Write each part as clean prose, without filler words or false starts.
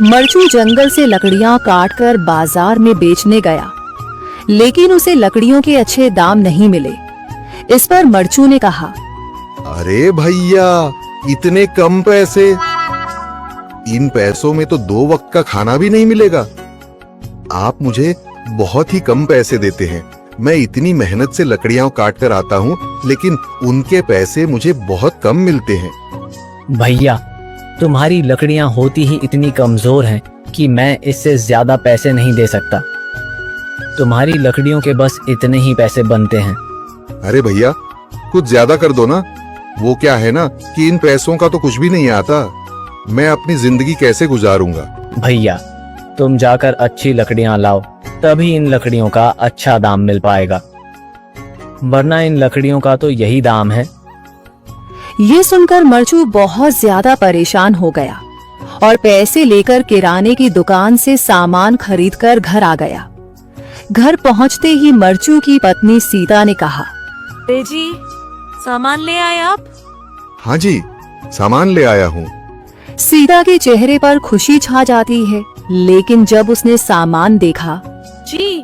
मरचू जंगल से लकड़ियां काटकर बाजार में बेचने गया, लेकिन उसे लकड़ियों के अच्छे दाम नहीं मिले। इस पर मरचू ने कहा, अरे भैया, इतने कम पैसे? इन पैसों में तो 2 वक्त का खाना भी नहीं मिलेगा। आप मुझे बहुत ही कम पैसे देते हैं। मैं इतनी मेहनत से लकड़ियां काट कर आता हूँ, लेकिन उनके पैसे मुझे बहुत कम मिलते हैं। भैया, तुम्हारी लकड़ियां होती ही इतनी कमजोर हैं कि मैं इससे ज्यादा पैसे नहीं दे सकता। तुम्हारी लकड़ियों के बस इतने ही पैसे बनते हैं। अरे भैया, कुछ ज्यादा कर दो ना। वो क्या है ना कि इन पैसों का तो कुछ भी नहीं आता। मैं अपनी जिंदगी कैसे गुजारूंगा? भैया, तुम जाकर अच्छी लकड़ियां लाओ, तभी इन लकड़ियों का अच्छा दाम मिल पाएगा, वरना इन लकड़ियों का तो यही दाम है। ये सुनकर मरचू बहुत ज्यादा परेशान हो गया और पैसे लेकर किराने की दुकान से सामान खरीदकर घर आ गया। घर पहुंचते ही मरचू की पत्नी सीता ने कहा, अरे जी, सामान ले आए आप? हाँ जी, सामान ले आया हूँ। सीता के चेहरे पर खुशी छा जाती है, लेकिन जब उसने सामान देखा, जी,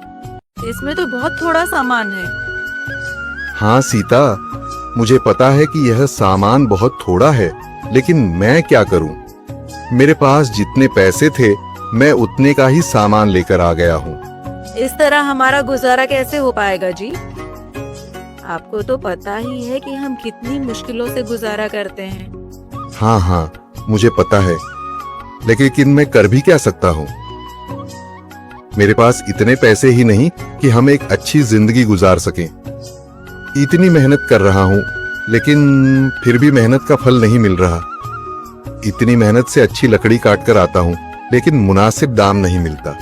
इसमें तो बहुत थोड़ा सामान है। हाँ सीता, मुझे पता है कि यह सामान बहुत थोड़ा है, लेकिन मैं क्या करूं? मेरे पास जितने पैसे थे, मैं उतने का ही सामान लेकर आ गया हूँ। इस तरह हमारा गुजारा कैसे हो पाएगा जी? आपको तो पता ही है कि हम कितनी मुश्किलों से गुजारा करते हैं। हाँ हाँ, मुझे पता है, लेकिन मैं कर भी क्या सकता हूँ? मेरे पास इतने पैसे ही नहीं कि हम एक अच्छी जिंदगी गुजार सकें। इतनी मेहनत कर रहा हूँ, लेकिन फिर भी मेहनत का फल नहीं मिल रहा। इतनी मेहनत से अच्छी लकड़ी काट कर आता हूँ, लेकिन मुनासिब दाम नहीं मिलता।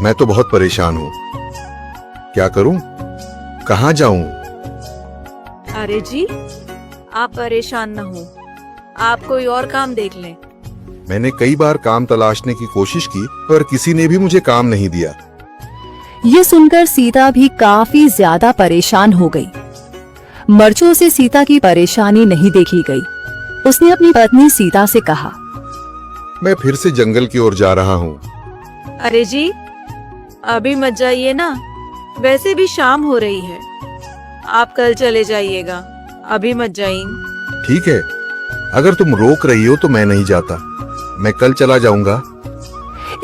मैं तो बहुत परेशान हूँ। क्या करूँ? कहाँ जाऊँ? अरे जी, आप परेशान न हो, आप कोई और काम देख लें। मैंने कई बार काम तलाशने की कोशिश की, पर किसी ने भी मुझे काम नहीं दिया। ये सुनकर सीता भी काफी ज्यादा परेशान हो गई। मरचू से सीता की परेशानी नहीं देखी गई। उसने अपनी पत्नी सीता से कहा, मैं फिर से जंगल की ओर जा रहा हूँ। अरे जी, अभी मत जाइए ना, वैसे भी शाम हो रही है। आप कल चले जाइएगा, अभी मत जाइए। ठीक है, अगर तुम रोक रही हो तो मैं नहीं जाता। मैं कल चला जाऊंगा।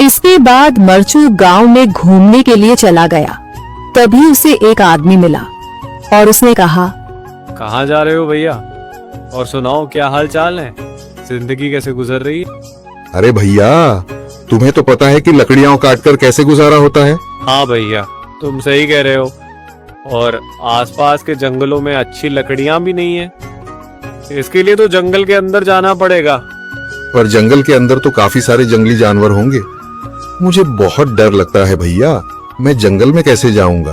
इसके बाद मरचू गांव में घूमने के लिए चला गया। तभी उसे एक आदमी मिला और उसने कहा, कहाँ जा रहे हो भैया? और सुनाओ, क्या हाल चाल है? जिंदगी कैसे गुजर रही है? अरे भैया, तुम्हें तो पता है कि लकड़ियां काटकर कैसे गुजारा होता है। हाँ भैया, तुम सही कह रहे हो। और आसपास के जंगलों में अच्छी लकड़ियां भी नहीं है। इसके लिए तो जंगल के अंदर जाना पड़ेगा। पर जंगल के अंदर तो काफी सारे जंगली जानवर होंगे। मुझे बहुत डर लगता है भैया, मैं जंगल में कैसे जाऊंगा?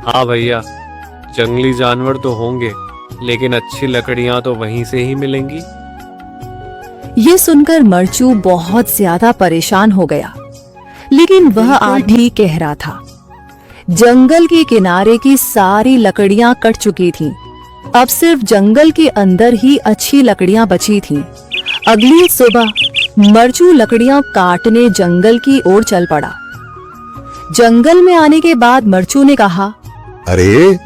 हाँ भैया, जंगली जानवर तो होंगे, लेकिन अच्छी लकड़ियां तो वहीं से ही मिलेंगी। ये सुनकर मरचू बहुत ज्यादा परेशान हो गया, लेकिन वह आदमी कह रहा था, जंगल के किनारे की सारी लकड़ियां कट चुकी थीं। अब सिर्फ जंगल के अंदर ही अच्छी लकड़ियां बची थीं। अगली सुबह मरचू लकड़ियां काटने जंगल की ओर चल पड़ा। जंगल में आने के बाद मरचू ने कहा, अरे,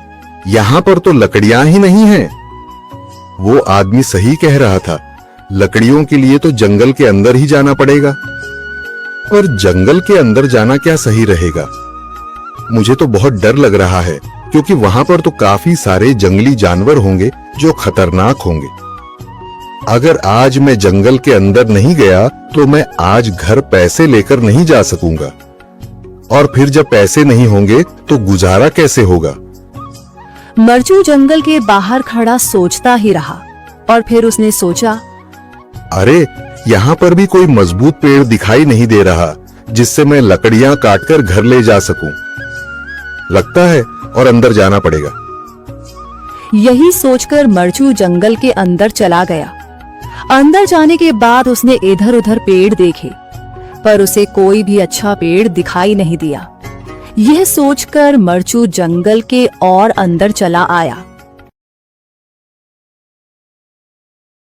यहाँ पर तो लकड़ियां ही नहीं हैं। वो आदमी सही कह रहा था, लकड़ियों के लिए तो जंगल के अंदर ही जाना पड़ेगा। और जंगल के अंदर जाना क्या सही रहेगा? मुझे तो बहुत डर लग रहा है, क्योंकि वहां पर तो काफी सारे जंगली जानवर होंगे जो खतरनाक होंगे। अगर आज मैं जंगल के अंदर नहीं गया तो मैं आज घर पैसे लेकर नहीं जा सकूंगा, और फिर जब पैसे नहीं होंगे तो गुजारा कैसे होगा? मरचू जंगल के बाहर खड़ा सोचता ही रहा और फिर उसने सोचा, अरे, यहाँ पर भी कोई मजबूत पेड़ दिखाई नहीं दे रहा जिससे मैं लकड़ियां काटकर घर ले जा सकूं। लगता है और अंदर जाना पड़ेगा। यही सोचकर मरचू जंगल के अंदर चला गया। अंदर जाने के बाद उसने इधर उधर पेड़ देखे, पर उसे कोई भी अच्छा पेड़ दिखाई नहीं दिया। यह सोचकर मरचू जंगल के और अंदर चला आया।